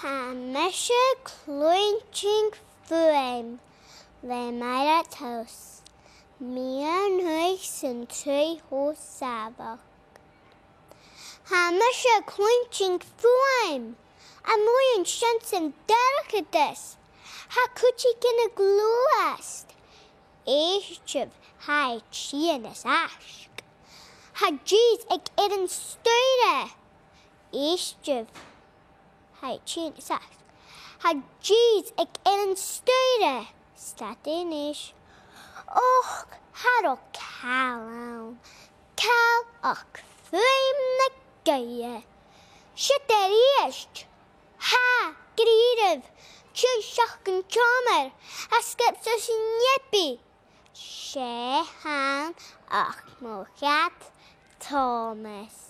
Mise Cluinntinn Fuaim le maire tos. Mise sinn sòisealtan. Mise Cluinntinn Fuaim a muin sin delicadus. Ha cuchi gina gluast. Eistrev hai chianas ask. Ha jeez ag irin stuire. Eistrev hai chianas ask. Ha jeez ag irin stuire. Statinish. Och, haro calan. Cal och Fuaim na gaia. Shitteriest. Ha, gríirev. Siach an chomer. A skip so snippi. Sé han ach mo gat Thomas.